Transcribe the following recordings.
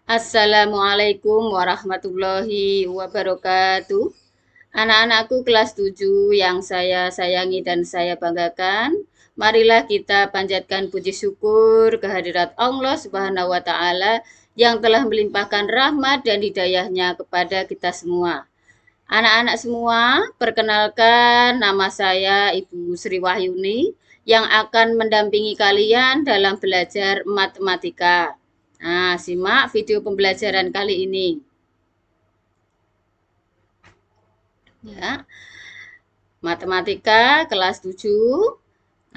Assalamualaikum warahmatullahi wabarakatuh. Anak-anakku kelas 7 yang saya sayangi dan saya banggakan, marilah kita panjatkan puji syukur kehadirat Allah Subhanahu wa taala yang telah melimpahkan rahmat dan hidayahnya kepada kita semua. Anak-anak semua, perkenalkan nama saya Ibu Sri Wahyuni yang akan mendampingi kalian dalam belajar matematika. Nah, simak video pembelajaran kali ini. Ya, matematika kelas 7.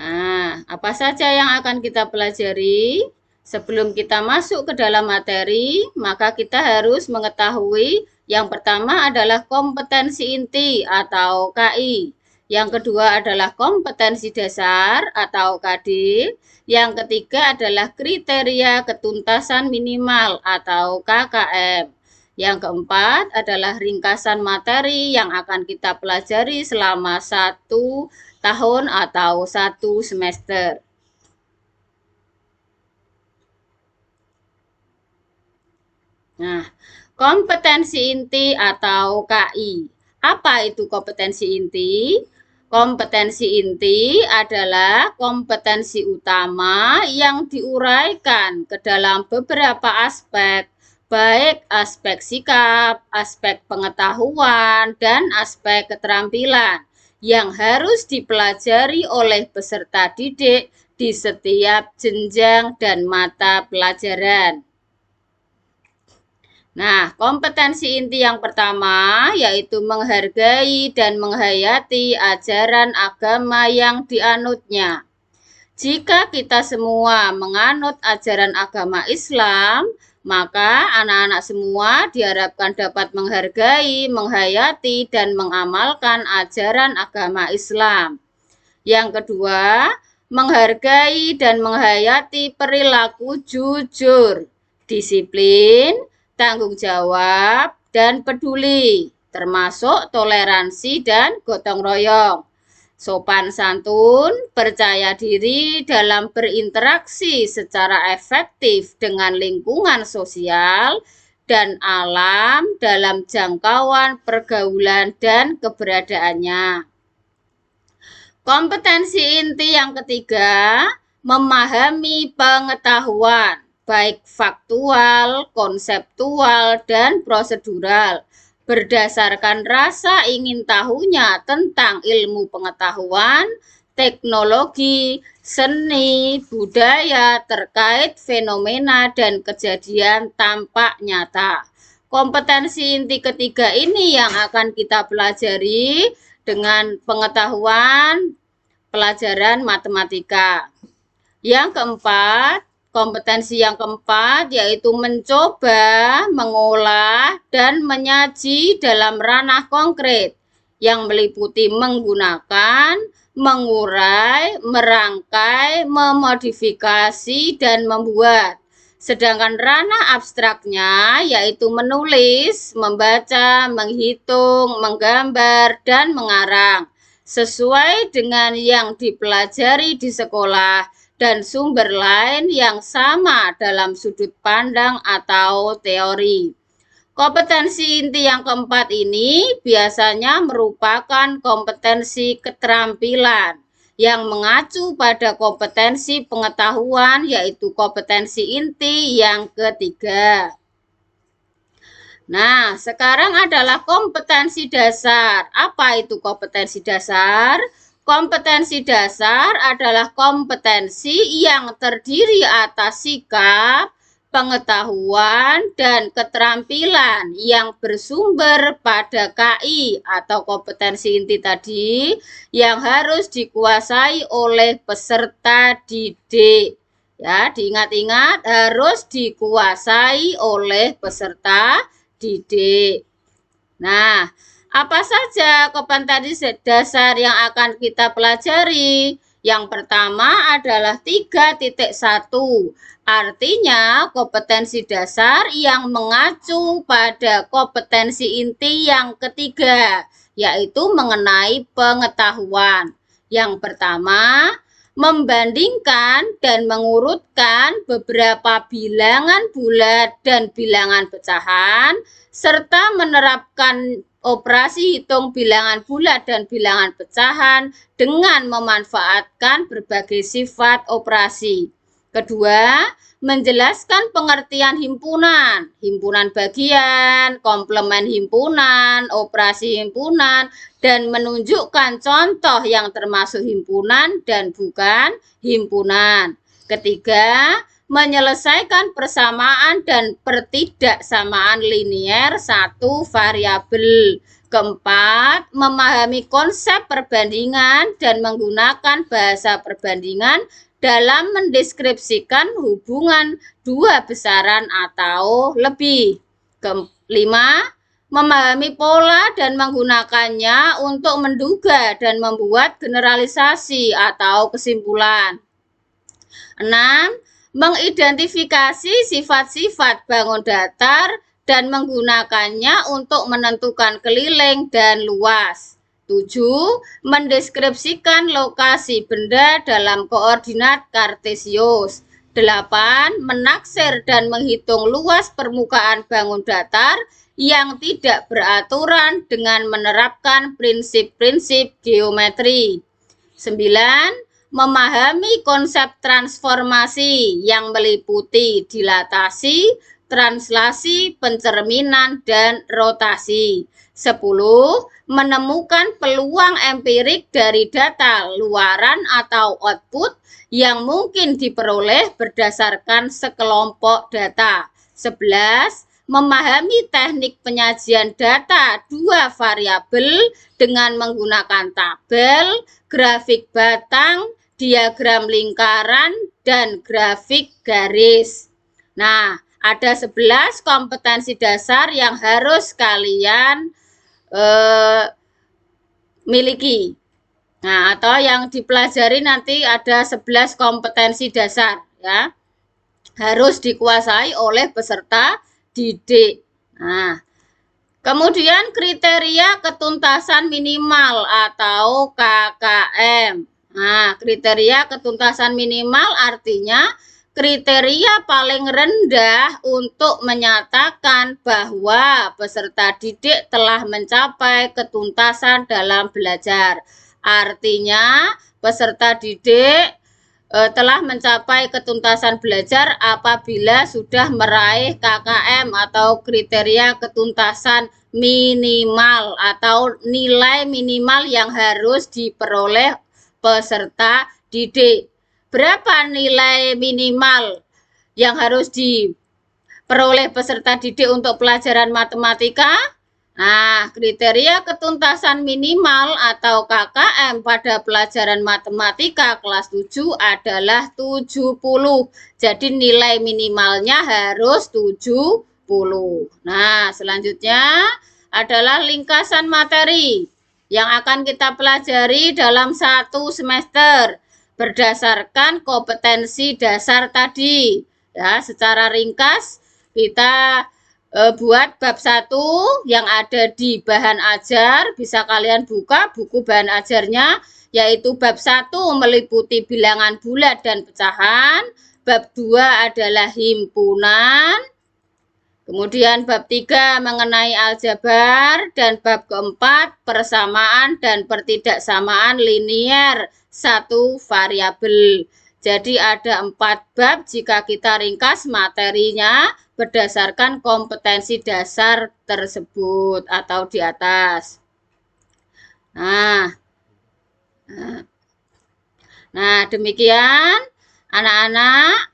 Nah, apa saja yang akan kita pelajari? Sebelum kita masuk ke dalam materi, maka kita harus mengetahui yang pertama adalah kompetensi inti atau KI. Yang kedua adalah kompetensi dasar atau KD. Yang ketiga adalah kriteria ketuntasan minimal atau KKM. Yang keempat adalah ringkasan materi yang akan kita pelajari selama 1 tahun atau 1 semester. Nah, kompetensi inti atau KI. Apa itu kompetensi inti? Kompetensi inti adalah kompetensi utama yang diuraikan ke dalam beberapa aspek, baik aspek sikap, aspek pengetahuan, dan aspek keterampilan yang harus dipelajari oleh peserta didik di setiap jenjang dan mata pelajaran. Nah, kompetensi inti yang pertama yaitu menghargai dan menghayati ajaran agama yang dianutnya. Jika kita semua menganut ajaran agama Islam, maka anak-anak semua diharapkan dapat menghargai, menghayati, dan mengamalkan ajaran agama Islam. Yang kedua, menghargai dan menghayati perilaku jujur, disiplin, tanggung jawab, dan peduli, termasuk toleransi dan gotong royong, sopan santun, percaya diri dalam berinteraksi secara efektif dengan lingkungan sosial dan alam dalam jangkauan pergaulan dan keberadaannya. Kompetensi inti yang ketiga, memahami pengetahuan, baik faktual, konseptual, dan prosedural, berdasarkan rasa ingin tahunya tentang ilmu pengetahuan, teknologi, seni, budaya terkait fenomena dan kejadian tampak nyata. Kompetensi inti ketiga ini yang akan kita pelajari dengan pengetahuan pelajaran matematika. Yang keempat, kompetensi yang keempat yaitu mencoba, mengolah, dan menyaji dalam ranah konkret yang meliputi menggunakan, mengurai, merangkai, memodifikasi, dan membuat. Sedangkan ranah abstraknya yaitu menulis, membaca, menghitung, menggambar, dan mengarang sesuai dengan yang dipelajari di sekolah dan sumber lain yang sama dalam sudut pandang atau teori. Kompetensi inti yang keempat ini biasanya merupakan kompetensi keterampilan yang mengacu pada kompetensi pengetahuan yaitu kompetensi inti yang ketiga. Nah, sekarang adalah kompetensi dasar. Apa itu kompetensi dasar? Kompetensi dasar adalah kompetensi yang terdiri atas sikap, pengetahuan, dan keterampilan yang bersumber pada KI atau kompetensi inti tadi yang harus dikuasai oleh peserta didik. Ya, diingat-ingat harus dikuasai oleh peserta didik. Nah, apa saja kompetensi dasar yang akan kita pelajari? Yang pertama adalah 3.1. Artinya kompetensi dasar yang mengacu pada kompetensi inti yang ketiga, yaitu mengenai pengetahuan. Yang pertama, membandingkan dan mengurutkan beberapa bilangan bulat dan bilangan pecahan, serta menerapkan operasi hitung bilangan bulat dan bilangan pecahan dengan memanfaatkan berbagai sifat operasi. Kedua, menjelaskan pengertian himpunan, himpunan bagian, komplement himpunan, operasi himpunan, dan menunjukkan contoh yang termasuk himpunan dan bukan himpunan. Ketiga, menyelesaikan persamaan dan pertidaksamaan linier satu variabel. Keempat, memahami konsep perbandingan dan menggunakan bahasa perbandingan dalam mendeskripsikan hubungan dua besaran atau lebih. Kelima, memahami pola dan menggunakannya untuk menduga dan membuat generalisasi atau kesimpulan. 6. Mengidentifikasi sifat-sifat bangun datar dan menggunakannya untuk menentukan keliling dan luas. 7. Mendeskripsikan lokasi benda dalam koordinat kartesius. 8. Menaksir dan menghitung luas permukaan bangun datar yang tidak beraturan dengan menerapkan prinsip-prinsip geometri. 9. Memahami konsep transformasi yang meliputi dilatasi, translasi, pencerminan, dan rotasi. 10. Menemukan peluang empirik dari data luaran atau output yang mungkin diperoleh berdasarkan sekelompok data. 11. Memahami teknik penyajian data dua variabel dengan menggunakan tabel, grafik batang, diagram lingkaran, dan grafik garis. Nah, ada 11 kompetensi dasar yang harus kalian miliki. Nah, atau yang dipelajari nanti ada 11 kompetensi dasar ya. Harus dikuasai oleh peserta didik. Nah, kemudian kriteria ketuntasan minimal atau KKM. Nah, kriteria ketuntasan minimal artinya kriteria paling rendah untuk menyatakan bahwa peserta didik telah mencapai ketuntasan dalam belajar. Artinya, peserta didik telah mencapai ketuntasan belajar apabila sudah meraih KKM atau kriteria ketuntasan minimal atau nilai minimal yang harus diperoleh peserta didik. Berapa nilai minimal yang harus diperoleh peserta didik untuk pelajaran matematika? Nah, kriteria ketuntasan minimal atau KKM pada pelajaran matematika kelas 7 adalah 70. Jadi nilai minimalnya harus 70. Nah, selanjutnya adalah ringkasan materi yang akan kita pelajari dalam satu semester berdasarkan kompetensi dasar tadi. Ya, secara ringkas kita buat bab 1 yang ada di bahan ajar. Bisa kalian buka buku bahan ajarnya, yaitu bab 1 meliputi bilangan bulat dan pecahan, bab 2 adalah himpunan, kemudian bab 3 mengenai aljabar, dan bab keempat persamaan dan pertidaksamaan linier satu variabel. Jadi ada 4 bab jika kita ringkas materinya berdasarkan kompetensi dasar tersebut atau di atas. Nah demikian anak-anak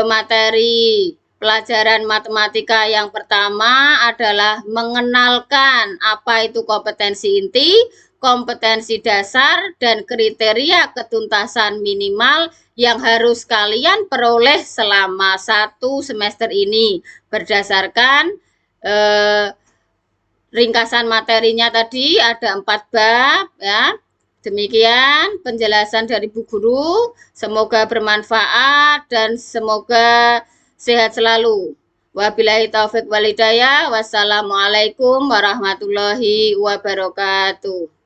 materi pelajaran matematika yang pertama adalah mengenalkan apa itu kompetensi inti, kompetensi dasar, dan kriteria ketuntasan minimal yang harus kalian peroleh selama satu semester ini berdasarkan ringkasan materinya tadi ada 4 bab ya. Demikian penjelasan dari Bu Guru, semoga bermanfaat dan semoga sehat selalu. Wabillahi taufik wal hidayah. Wassalamualaikum warahmatullahi wabarakatuh.